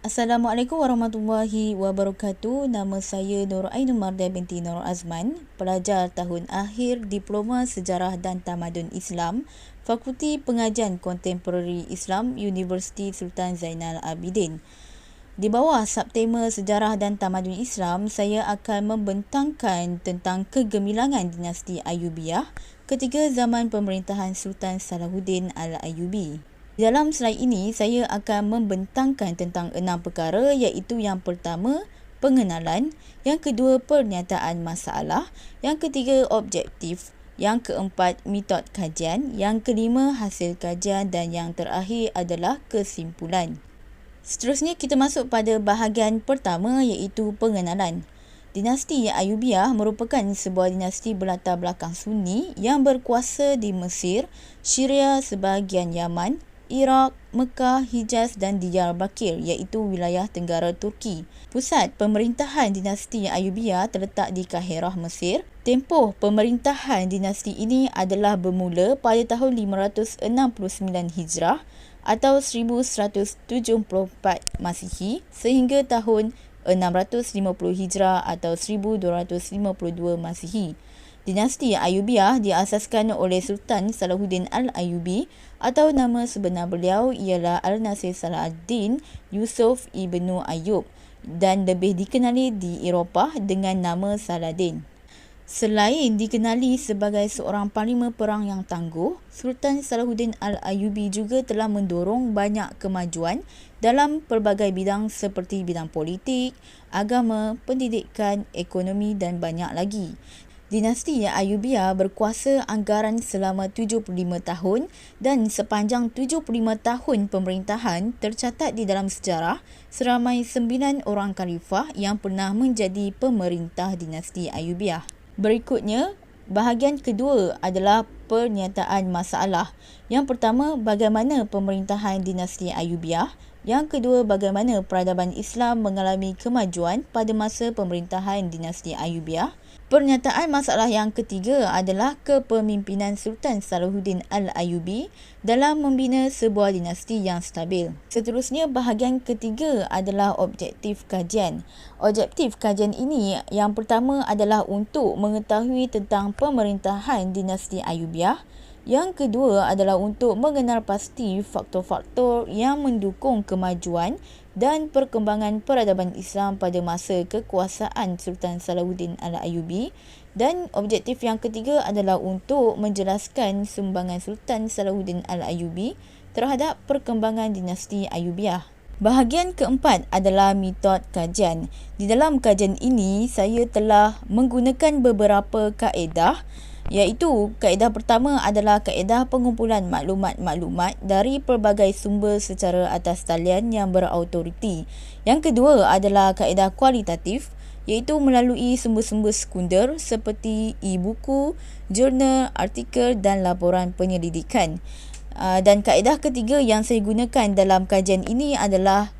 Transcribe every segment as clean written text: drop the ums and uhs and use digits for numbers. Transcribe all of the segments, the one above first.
Assalamualaikum warahmatullahi wabarakatuh. Nama saya Nur Ainul Mardia binti Nur Azman, pelajar tahun akhir Diploma Sejarah dan Tamadun Islam, Fakulti Pengajian Kontemporari Islam, Universiti Sultan Zainal Abidin. Di bawah subtema Sejarah dan Tamadun Islam, saya akan membentangkan tentang kegemilangan dinasti Ayyubiyah ketika zaman pemerintahan Sultan Salahuddin Al-Ayyubi. Dalam slide ini, saya akan membentangkan tentang 6 perkara, iaitu yang pertama, pengenalan, yang kedua, pernyataan masalah, yang ketiga, objektif, yang keempat, metod kajian, yang kelima, hasil kajian, dan yang terakhir adalah kesimpulan. Seterusnya, kita masuk pada bahagian pertama, iaitu pengenalan. Dinasti Ayyubiyah merupakan sebuah dinasti berlatar belakang Sunni yang berkuasa di Mesir, Syria, sebahagian Yaman, Iraq, Mekah, Hijaz dan Diyarbakir, iaitu wilayah tenggara Turki. Pusat pemerintahan dinasti Ayyubiyah terletak di Kahirah, Mesir. Tempoh pemerintahan dinasti ini adalah bermula pada tahun 569 Hijrah atau 1174 Masihi sehingga tahun 650 Hijrah atau 1252 Masihi. Dinasti Ayyubiyah diasaskan oleh Sultan Salahuddin Al-Ayyubi atau nama sebenar beliau ialah Al-Nasir Salahuddin Yusuf Ibnu Ayyub dan lebih dikenali di Eropah dengan nama Saladin. Selain dikenali sebagai seorang panglima perang yang tangguh, Sultan Salahuddin Al-Ayyubi juga telah mendorong banyak kemajuan dalam pelbagai bidang seperti bidang politik, agama, pendidikan, ekonomi dan banyak lagi. Dinasti Ayyubiyah berkuasa anggaran selama 75 tahun dan sepanjang 75 tahun pemerintahan tercatat di dalam sejarah seramai 9 orang khalifah yang pernah menjadi pemerintah dinasti Ayyubiyah. Berikutnya, bahagian kedua adalah pernyataan masalah. Yang pertama, bagaimana pemerintahan dinasti Ayyubiyah. Yang kedua, bagaimana peradaban Islam mengalami kemajuan pada masa pemerintahan dinasti Ayyubiyah. Pernyataan masalah yang ketiga adalah kepemimpinan Sultan Salahuddin Al-Ayyubi dalam membina sebuah dinasti yang stabil. Seterusnya, bahagian ketiga adalah objektif kajian. Objektif kajian ini yang pertama adalah untuk mengetahui tentang pemerintahan dinasti Ayyubiyah. Yang kedua adalah untuk mengenal pasti faktor-faktor yang mendukung kemajuan dan perkembangan peradaban Islam pada masa kekuasaan Sultan Salahuddin Al-Ayyubi. Dan objektif yang ketiga adalah untuk menjelaskan sumbangan Sultan Salahuddin Al-Ayyubi terhadap perkembangan dinasti Ayyubiyah. Bahagian keempat adalah metod kajian. Di dalam kajian ini, saya telah menggunakan beberapa kaedah, iaitu kaedah pertama adalah kaedah pengumpulan maklumat-maklumat dari pelbagai sumber secara atas talian yang berautoriti. Yang kedua adalah kaedah kualitatif, iaitu melalui sumber-sumber sekunder seperti e-buku, jurnal, artikel dan laporan penyelidikan. Dan kaedah ketiga yang saya gunakan dalam kajian ini adalah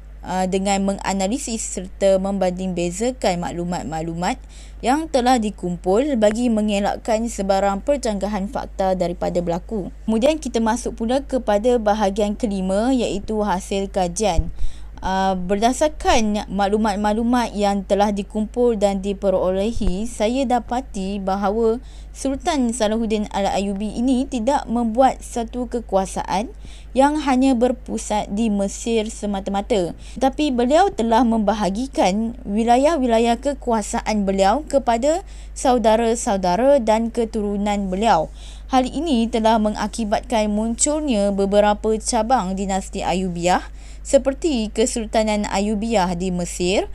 dengan menganalisis serta membanding bezakan maklumat-maklumat yang telah dikumpul bagi mengelakkan sebarang perjanggahan fakta daripada berlaku. Kemudian kita masuk pula kepada bahagian kelima, iaitu hasil kajian. Berdasarkan maklumat-maklumat yang telah dikumpul dan diperolehi, saya dapati bahawa Sultan Salahuddin Al-Ayyubi ini tidak membuat satu kekuasaan yang hanya berpusat di Mesir semata-mata, tetapi beliau telah membahagikan wilayah-wilayah kekuasaan beliau kepada saudara-saudara dan keturunan beliau. Hal ini telah mengakibatkan munculnya beberapa cabang dinasti Ayyubiyah seperti Kesultanan Ayyubiyah di Mesir,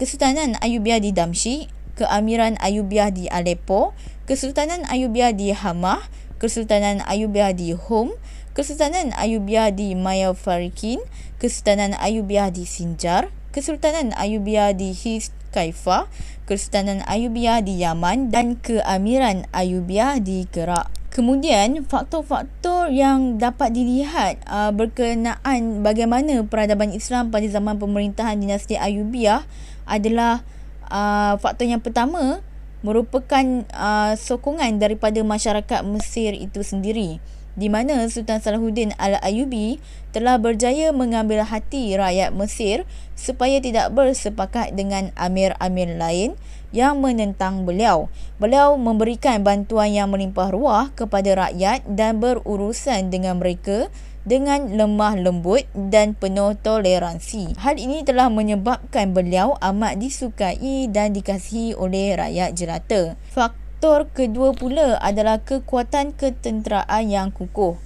Kesultanan Ayyubiyah di Damsyik, Keamiran Ayyubiyah di Aleppo, Kesultanan Ayyubiyah di Hamah, Kesultanan Ayyubiyah di Hum, Kesultanan Ayyubiyah di Mayafarikin, Kesultanan Ayyubiyah di Sinjar, Kesultanan Ayyubiyah di His Kaifa, Kesultanan Ayyubiyah di Yaman dan Keamiran Ayyubiyah di Kerak. Kemudian, faktor-faktor yang dapat dilihat berkenaan bagaimana peradaban Islam pada zaman pemerintahan dinasti Ayyubiyah adalah faktor yang pertama merupakan sokongan daripada masyarakat Mesir itu sendiri. di mana Sultan Salahuddin Al-Ayyubi telah berjaya mengambil hati rakyat Mesir supaya tidak bersepakat dengan amir-amir lain yang menentang beliau. Beliau memberikan bantuan yang melimpah ruah kepada rakyat dan berurusan dengan mereka dengan lemah lembut dan penuh toleransi. Hal ini telah menyebabkan beliau amat disukai dan dikasihi oleh rakyat jelata. Faktor kedua pula adalah kekuatan ketenteraan yang kukuh.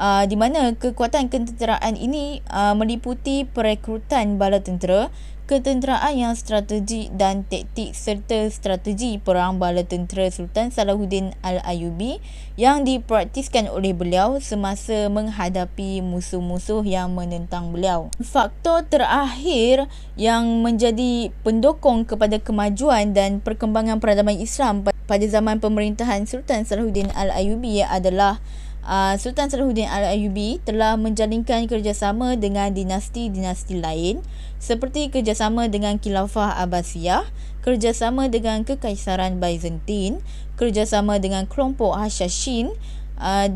Di mana kekuatan ketenteraan ini meliputi perekrutan bala tentera, ketenteraan yang strategik dan taktik serta strategi perang bala tentera Sultan Salahuddin Al-Ayyubi yang dipraktiskan oleh beliau semasa menghadapi musuh-musuh yang menentang beliau. Faktor terakhir yang menjadi pendukung kepada kemajuan dan perkembangan peradaban Islam pada zaman pemerintahan Sultan Salahuddin Al-Ayyubi adalah Sultan Salahuddin Al-Ayyubi telah menjalinkan kerjasama dengan dinasti-dinasti lain seperti kerjasama dengan Khilafah Abbasiyah, kerjasama dengan Kekaisaran Byzantine, kerjasama dengan kelompok Hashashin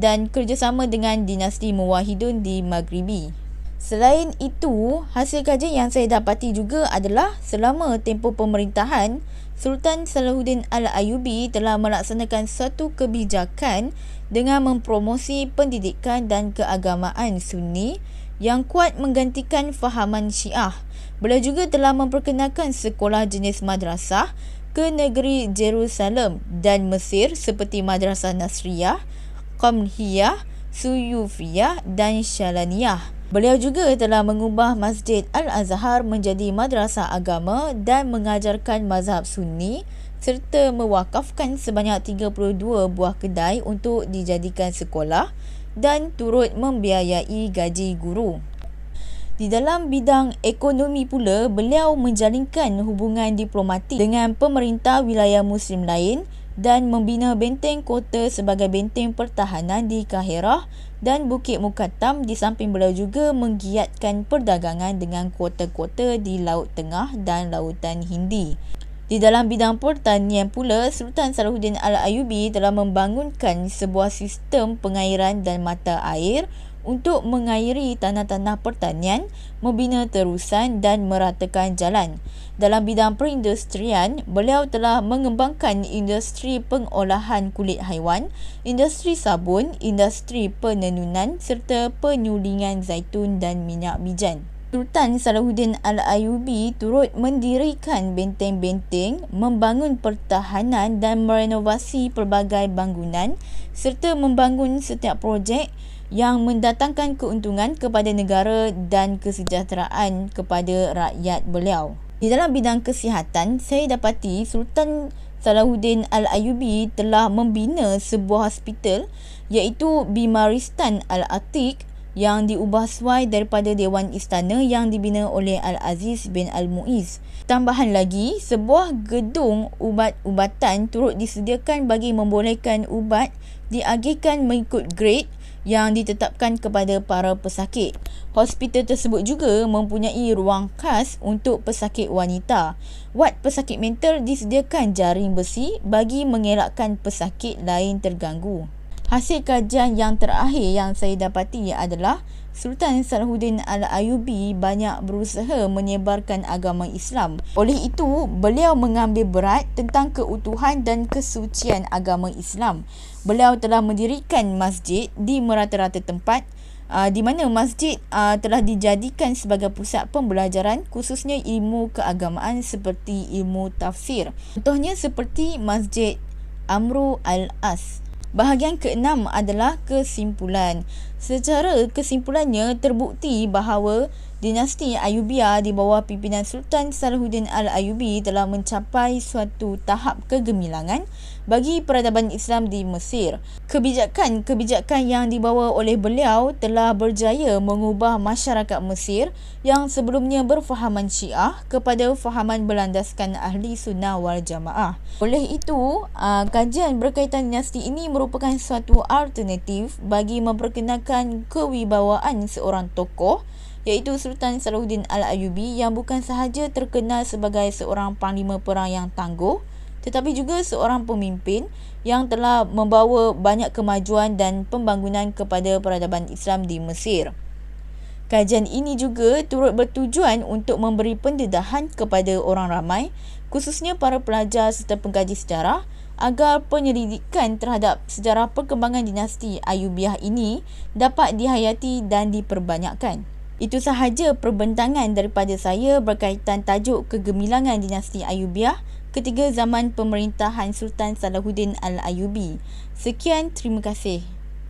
dan kerjasama dengan dinasti Muwahhidun di Maghribi. Selain itu, hasil kajian yang saya dapati juga adalah selama tempoh pemerintahan Sultan Salahuddin Al-Ayyubi telah melaksanakan suatu kebijakan dengan mempromosi pendidikan dan keagamaan Sunni yang kuat menggantikan fahaman Syiah. Beliau juga telah memperkenalkan sekolah jenis madrasah ke negeri Jerusalem dan Mesir seperti Madrasah Nasriyah, Qamhiyah, Suyufiyah dan Syalaniyah. Beliau juga telah mengubah Masjid Al-Azhar menjadi madrasah agama dan mengajarkan mazhab Sunni serta mewakafkan sebanyak 32 buah kedai untuk dijadikan sekolah dan turut membiayai gaji guru. Di dalam bidang ekonomi pula, beliau menjalinkan hubungan diplomatik dengan pemerintah wilayah Muslim lain dan membina benteng kota sebagai benteng pertahanan di Kahirah dan Bukit Muqattam. Di samping beliau juga menggiatkan perdagangan dengan kota-kota di Laut Tengah dan Lautan Hindi. Di dalam bidang pertanian pula, Sultan Salahuddin Al-Ayyubi telah membangunkan sebuah sistem pengairan dan mata air untuk mengairi tanah-tanah pertanian, membina terusan dan meratakan jalan. Dalam bidang perindustrian, beliau telah mengembangkan industri pengolahan kulit haiwan, industri sabun, industri penenunan serta penyulingan zaitun dan minyak bijan. Sultan Salahuddin Al-Ayyubi turut mendirikan benteng-benteng, membangun pertahanan dan merenovasi pelbagai bangunan serta membangun setiap projek yang mendatangkan keuntungan kepada negara dan kesejahteraan kepada rakyat beliau. Di dalam bidang kesihatan, saya dapati Sultan Salahuddin Al-Ayyubi telah membina sebuah hospital iaitu Bimaristan Al-Atiq yang diubah suai daripada Dewan Istana yang dibina oleh Al-Aziz bin Al-Muiz. Tambahan lagi, sebuah gedung ubat-ubatan turut disediakan bagi membolehkan ubat diagihkan mengikut grade yang ditetapkan kepada para pesakit. Hospital tersebut juga mempunyai ruang khas untuk pesakit wanita. Wad pesakit mental disediakan jaring besi bagi mengelakkan pesakit lain terganggu. Hasil kajian yang terakhir yang saya dapati adalah Sultan Salahuddin Al-Ayyubi banyak berusaha menyebarkan agama Islam. Oleh itu, beliau mengambil berat tentang keutuhan dan kesucian agama Islam. Beliau telah mendirikan masjid di merata-rata tempat di mana masjid telah dijadikan sebagai pusat pembelajaran khususnya ilmu keagamaan seperti ilmu tafsir. Contohnya seperti Masjid Amru Al-As. Bahagian keenam adalah kesimpulan. Secara kesimpulannya terbukti bahawa dinasti Ayyubiyah di bawah pimpinan Sultan Salahuddin Al-Ayyubi telah mencapai suatu tahap kegemilangan bagi peradaban Islam di Mesir. Kebijakan yang dibawa oleh beliau telah berjaya mengubah masyarakat Mesir yang sebelumnya berfahaman Syiah kepada fahaman berlandaskan Ahli Sunnah wal Jamaah. Oleh itu, kajian berkaitan dinasti ini merupakan suatu alternatif bagi memperkenalkan kewibawaan seorang tokoh iaitu Sultan Salahuddin Al-Ayyubi yang bukan sahaja terkenal sebagai seorang panglima perang yang tangguh tetapi juga seorang pemimpin yang telah membawa banyak kemajuan dan pembangunan kepada peradaban Islam di Mesir. Kajian ini juga turut bertujuan untuk memberi pendedahan kepada orang ramai, khususnya para pelajar serta pengkaji sejarah, agar penyelidikan terhadap sejarah perkembangan dinasti Ayyubiyah ini dapat dihayati dan diperbanyakkan. Itu sahaja perbentangan daripada saya berkaitan tajuk kegemilangan dinasti Ayyubiyah ketika zaman pemerintahan Sultan Salahuddin Al-Ayyubi. Sekian, terima kasih.